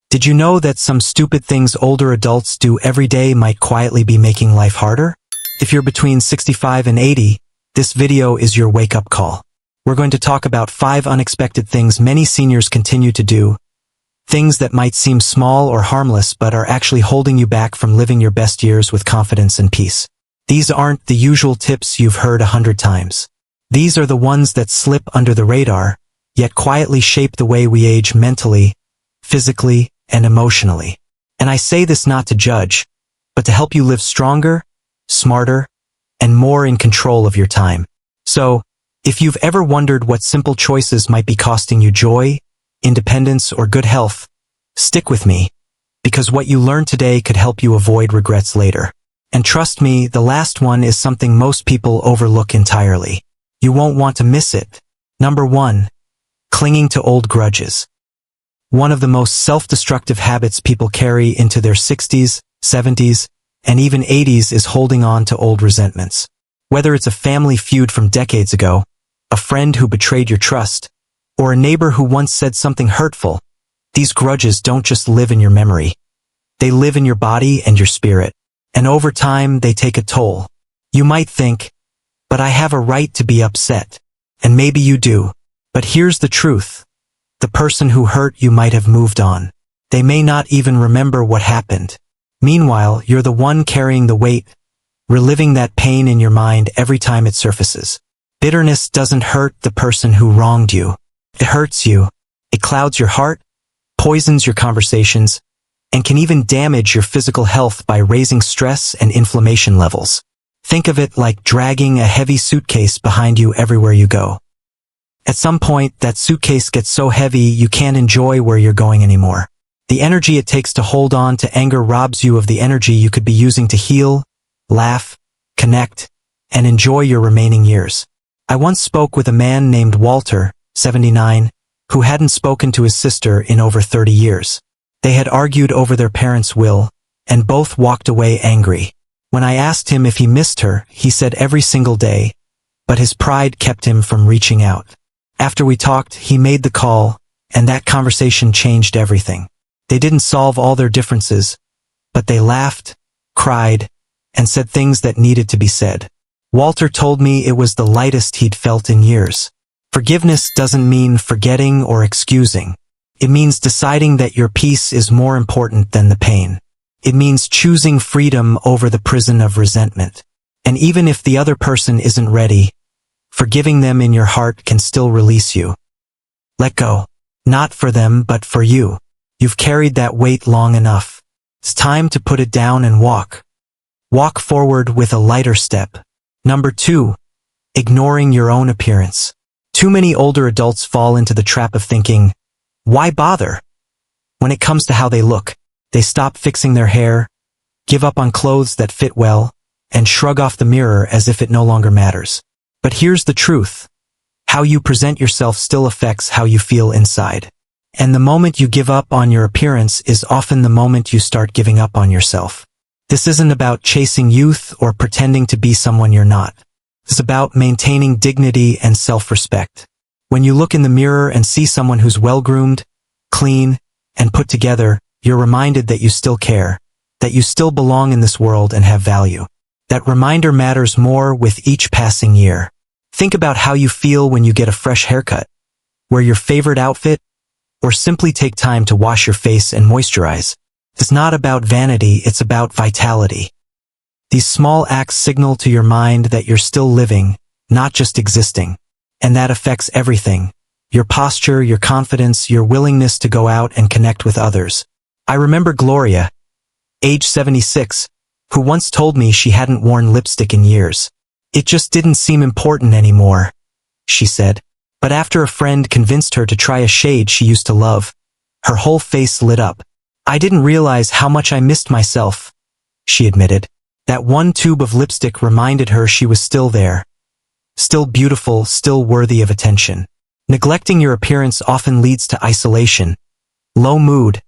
Did you know that some stupid things older adults do every day might quietly be making life harder? If you're between 65 and 80, this video is your wake-up call. We're going to talk about 5 unexpected things many seniors continue to do, things that might seem small or harmless but are actually holding you back from living your best years with confidence and peace. These aren't the usual tips you've heard 100 times. These are the ones that slip under the radar, yet quietly shape the way we age mentally, physically, and emotionally. And I say this not to judge, but to help you live stronger, smarter, and more in control of your time. So, if you've ever wondered what simple choices might be costing you joy, independence, or good health, stick with me, because what you learn today could help you avoid regrets later. And trust me, the last one is something most people overlook entirely. You won't want to miss it. Number 1. Clinging to old grudges. One of the most self-destructive habits people carry into their 60s, 70s, and even 80s is holding on to old resentments. Whether it's a family feud from decades ago, a friend who betrayed your trust, or a neighbor who once said something hurtful, these grudges don't just live in your memory. They live in your body and your spirit. And over time, they take a toll. You might think, but I have a right to be upset. And maybe you do. But here's the truth. The person who hurt you might have moved on. They may not even remember what happened. Meanwhile, you're the one carrying the weight, reliving that pain in your mind every time it surfaces. Bitterness doesn't hurt the person who wronged you. It hurts you. It clouds your heart, poisons your conversations, and can even damage your physical health by raising stress and inflammation levels. Think of it like dragging a heavy suitcase behind you everywhere you go. At some point, that suitcase gets so heavy you can't enjoy where you're going anymore. The energy it takes to hold on to anger robs you of the energy you could be using to heal, laugh, connect, and enjoy your remaining years. I once spoke with a man named Walter, 79, who hadn't spoken to his sister in over 30 years. They had argued over their parents' will, and both walked away angry. When I asked him if he missed her, he said every single day, but his pride kept him from reaching out. After we talked, he made the call, and that conversation changed everything. They didn't solve all their differences, but they laughed, cried, and said things that needed to be said. Walter told me it was the lightest he'd felt in years. Forgiveness doesn't mean forgetting or excusing. It means deciding that your peace is more important than the pain. It means choosing freedom over the prison of resentment. And even if the other person isn't ready, forgiving them in your heart can still release you. Let go. Not for them, but for you. You've carried that weight long enough. It's time to put it down and walk. Walk forward with a lighter step. Number 2. Ignoring your own appearance. Too many older adults fall into the trap of thinking, why bother? When it comes to how they look, they stop fixing their hair, give up on clothes that fit well, and shrug off the mirror as if it no longer matters. But here's the truth. How you present yourself still affects how you feel inside. And the moment you give up on your appearance is often the moment you start giving up on yourself. This isn't about chasing youth or pretending to be someone you're not. It's about maintaining dignity and self-respect. When you look in the mirror and see someone who's well-groomed, clean, and put together, you're reminded that you still care, that you still belong in this world and have value. That reminder matters more with each passing year. Think about how you feel when you get a fresh haircut, wear your favorite outfit, or simply take time to wash your face and moisturize. It's not about vanity, it's about vitality. These small acts signal to your mind that you're still living, not just existing. And that affects everything. Your posture, your confidence, your willingness to go out and connect with others. I remember Gloria, age 76, who once told me she hadn't worn lipstick in years. It just didn't seem important anymore, she said. But after a friend convinced her to try a shade she used to love, her whole face lit up. I didn't realize how much I missed myself, she admitted. That one tube of lipstick reminded her she was still there. Still beautiful, still worthy of attention. Neglecting your appearance often leads to isolation, low mood,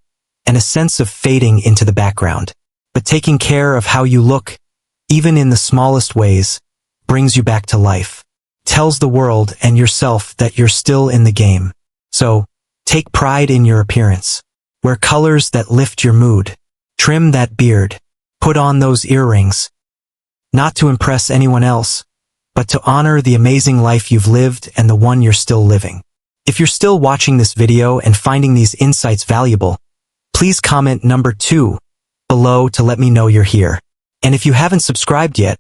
and a sense of fading into the background. But taking care of how you look, even in the smallest ways, brings you back to life. Tells the world and yourself that you're still in the game. So, take pride in your appearance. Wear colors that lift your mood. Trim that beard. Put on those earrings. Not to impress anyone else, but to honor the amazing life you've lived and the one you're still living. If you're still watching this video and finding these insights valuable, please comment number 2 below to let me know you're here. And if you haven't subscribed yet,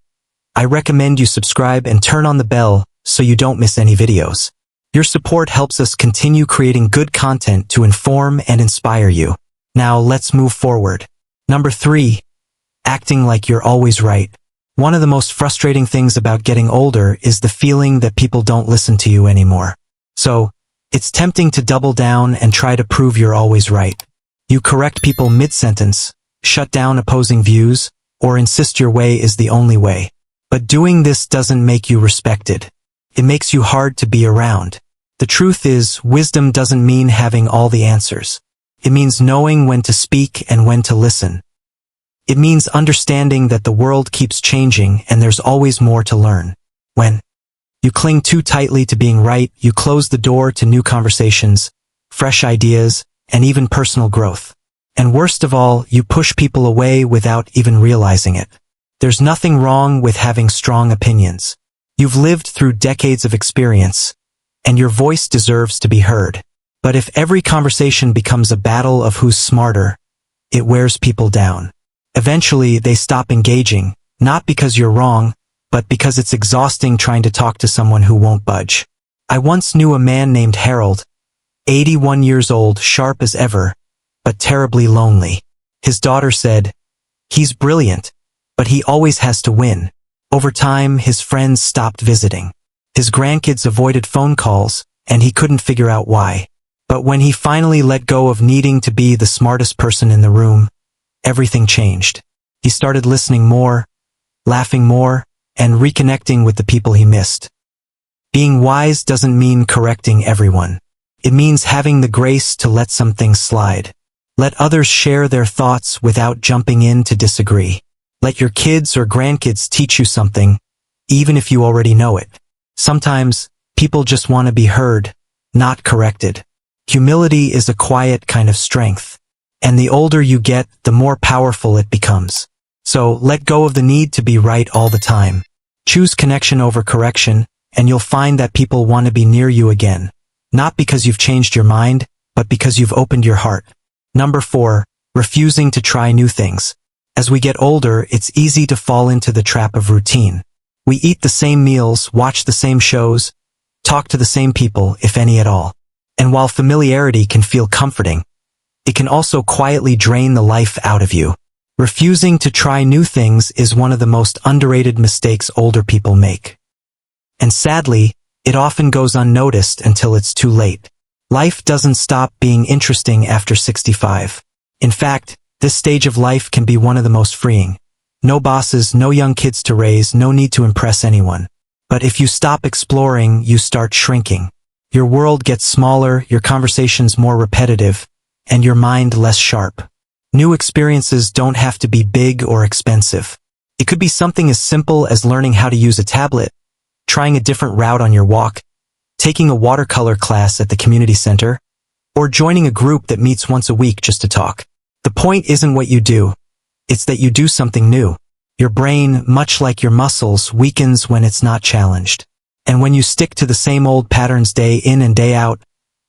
I recommend you subscribe and turn on the bell so you don't miss any videos. Your support helps us continue creating good content to inform and inspire you. Now let's move forward. Number 3, acting like you're always right. One of the most frustrating things about getting older is the feeling that people don't listen to you anymore. So, it's tempting to double down and try to prove you're always right. You correct people mid-sentence, shut down opposing views, or insist your way is the only way. But doing this doesn't make you respected. It makes you hard to be around. The truth is, wisdom doesn't mean having all the answers. It means knowing when to speak and when to listen. It means understanding that the world keeps changing and there's always more to learn. When you cling too tightly to being right, you close the door to new conversations, fresh ideas, and even personal growth. And worst of all, you push people away without even realizing it. There's nothing wrong with having strong opinions. You've lived through decades of experience, and your voice deserves to be heard. But if every conversation becomes a battle of who's smarter, it wears people down. Eventually, they stop engaging, not because you're wrong, but because it's exhausting trying to talk to someone who won't budge. I once knew a man named Harold, 81 years old, sharp as ever, but terribly lonely. His daughter said, "He's brilliant, but he always has to win." Over time, his friends stopped visiting. His grandkids avoided phone calls, and he couldn't figure out why. But when he finally let go of needing to be the smartest person in the room, everything changed. He started listening more, laughing more, and reconnecting with the people he missed. Being wise doesn't mean correcting everyone. It means having the grace to let some things slide. Let others share their thoughts without jumping in to disagree. Let your kids or grandkids teach you something, even if you already know it. Sometimes, people just want to be heard, not corrected. Humility is a quiet kind of strength. And the older you get, the more powerful it becomes. So, let go of the need to be right all the time. Choose connection over correction, and you'll find that people want to be near you again. Not because you've changed your mind, but because you've opened your heart. Number 4, refusing to try new things. As we get older, it's easy to fall into the trap of routine. We eat the same meals, watch the same shows, talk to the same people, if any at all. And while familiarity can feel comforting, it can also quietly drain the life out of you. Refusing to try new things is one of the most underrated mistakes older people make. And sadly, it often goes unnoticed until it's too late. Life doesn't stop being interesting after 65. In fact, this stage of life can be one of the most freeing. No bosses, no young kids to raise, no need to impress anyone. But if you stop exploring, you start shrinking. Your world gets smaller, your conversations more repetitive, and your mind less sharp. New experiences don't have to be big or expensive. It could be something as simple as learning how to use a tablet, trying a different route on your walk, taking a watercolor class at the community center, or joining a group that meets once a week just to talk. The point isn't what you do, it's that you do something new. Your brain, much like your muscles, weakens when it's not challenged. And when you stick to the same old patterns day in and day out,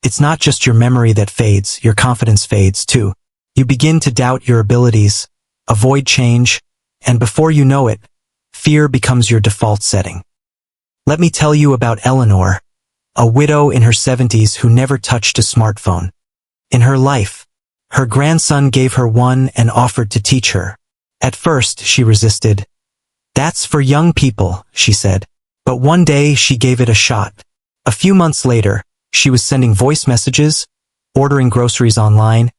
it's not just your memory that fades, your confidence fades too. You begin to doubt your abilities, avoid change, and before you know it, fear becomes your default setting. Let me tell you about Eleanor, a widow in her 70s who never touched a smartphone. In her life, her grandson gave her one and offered to teach her. At first, she resisted. "That's for young people," she said. But one day, she gave it a shot. A few months later, she was sending voice messages, ordering groceries online,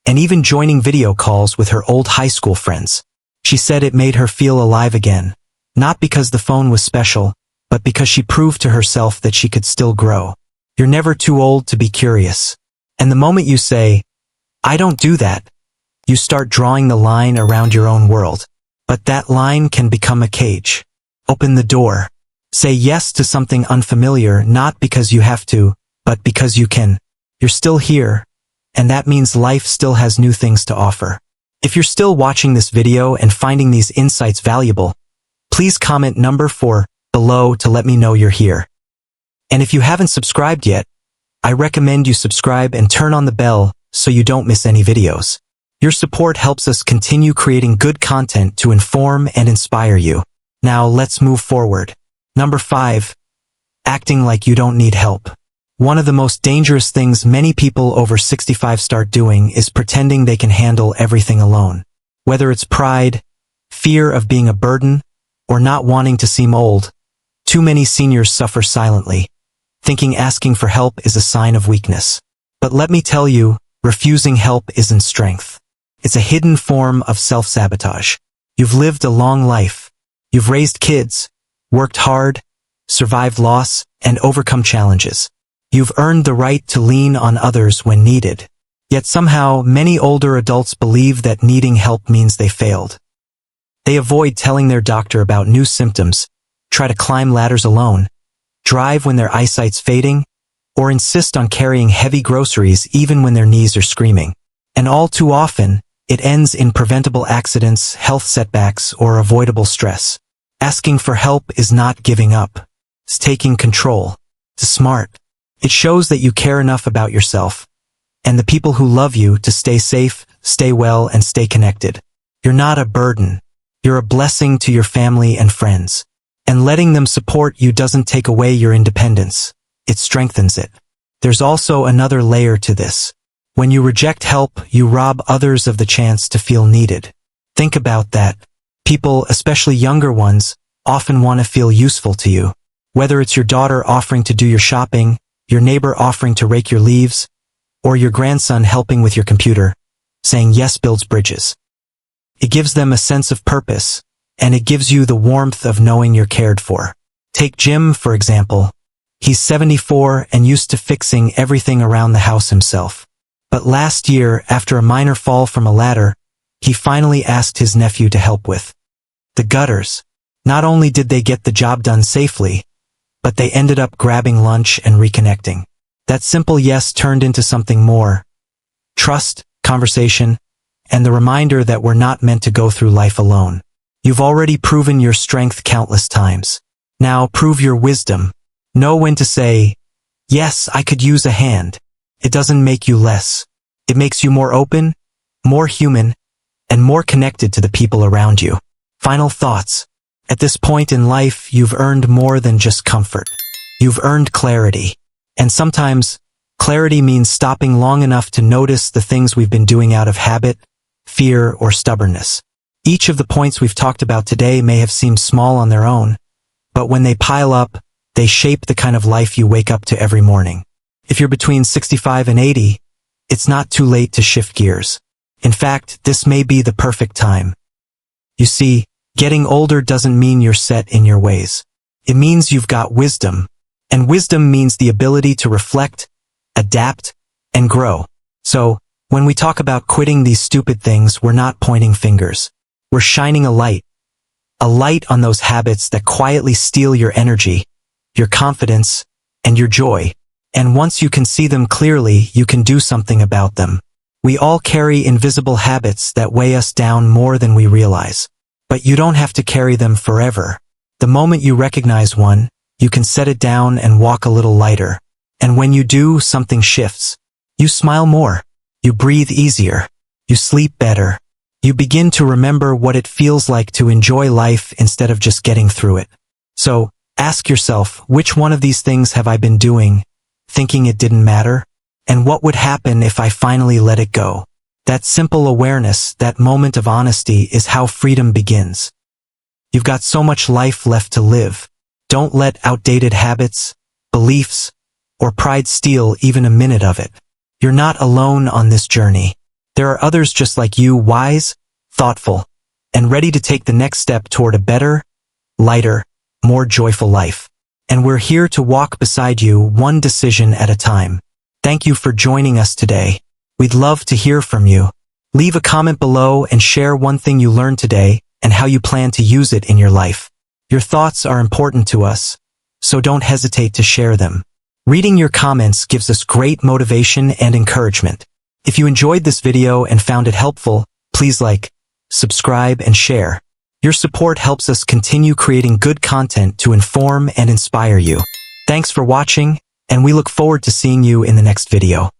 and even joining video calls with her old high school friends. She said it made her feel alive again, not because the phone was special, but because she proved to herself that she could still grow. You're never too old to be curious. And the moment you say, "I don't do that," you start drawing the line around your own world. But that line can become a cage. Open the door. Say yes to something unfamiliar, not because you have to, but because you can. You're still here, and that means life still has new things to offer. If you're still watching this video and finding these insights valuable, please comment number 4 below to let me know you're here. And if you haven't subscribed yet, I recommend you subscribe and turn on the bell so you don't miss any videos. Your support helps us continue creating good content to inform and inspire you. Now let's move forward. Number 5. Acting like you don't need help. One of the most dangerous things many people over 65 start doing is pretending they can handle everything alone. Whether it's pride, fear of being a burden, or not wanting to seem old, too many seniors suffer silently, thinking asking for help is a sign of weakness. But let me tell you, refusing help isn't strength. It's a hidden form of self-sabotage. You've lived a long life. You've raised kids, worked hard, survived loss, and overcome challenges. You've earned the right to lean on others when needed. Yet somehow, many older adults believe that needing help means they failed. They avoid telling their doctor about new symptoms, try to climb ladders alone, drive when their eyesight's fading, or insist on carrying heavy groceries even when their knees are screaming. And all too often, it ends in preventable accidents, health setbacks, or avoidable stress. Asking for help is not giving up. It's taking control. It's smart. It shows that you care enough about yourself and the people who love you to stay safe, stay well, and stay connected. You're not a burden. You're a blessing to your family and friends. And letting them support you doesn't take away your independence. It strengthens it. There's also another layer to this. When you reject help, you rob others of the chance to feel needed. Think about that. People, especially younger ones, often want to feel useful to you. Whether it's your daughter offering to do your shopping, your neighbor offering to rake your leaves, or your grandson helping with your computer, saying yes builds bridges. It gives them a sense of purpose, and it gives you the warmth of knowing you're cared for. Take Jim, for example. He's 74 and used to fixing everything around the house himself. But last year, after a minor fall from a ladder, he finally asked his nephew to help with the gutters. Not only did they get the job done safely, but they ended up grabbing lunch and reconnecting. That simple yes turned into something more. Trust, conversation, and the reminder that we're not meant to go through life alone. You've already proven your strength countless times. Now prove your wisdom. Know when to say, yes, I could use a hand. It doesn't make you less. It makes you more open, more human, and more connected to the people around you. Final thoughts. At this point in life, you've earned more than just comfort. You've earned clarity. And sometimes, clarity means stopping long enough to notice the things we've been doing out of habit, fear, or stubbornness. Each of the points we've talked about today may have seemed small on their own, but when they pile up, they shape the kind of life you wake up to every morning. If you're between 65 and 80, it's not too late to shift gears. In fact, this may be the perfect time. You see, getting older doesn't mean you're set in your ways. It means you've got wisdom, and wisdom means the ability to reflect, adapt, and grow. So, when we talk about quitting these stupid things, we're not pointing fingers. We're shining a light on those habits that quietly steal your energy, your confidence, and your joy. And once you can see them clearly, you can do something about them. We all carry invisible habits that weigh us down more than we realize. But you don't have to carry them forever. The moment you recognize one, you can set it down and walk a little lighter. And when you do, something shifts. You smile more. You breathe easier. You sleep better. You begin to remember what it feels like to enjoy life instead of just getting through it. So, ask yourself, which one of these things have I been doing, thinking it didn't matter? And what would happen if I finally let it go? That simple awareness, that moment of honesty, is how freedom begins. You've got so much life left to live. Don't let outdated habits, beliefs, or pride steal even a minute of it. You're not alone on this journey. There are others just like you, wise, thoughtful, and ready to take the next step toward a better, lighter, more joyful life. And we're here to walk beside you, one decision at a time. Thank you for joining us today. We'd love to hear from you. Leave a comment below and share one thing you learned today and how you plan to use it in your life. Your thoughts are important to us, so don't hesitate to share them. Reading your comments gives us great motivation and encouragement. If you enjoyed this video and found it helpful, please like, subscribe, and share. Your support helps us continue creating good content to inform and inspire you. Thanks for watching, and we look forward to seeing you in the next video.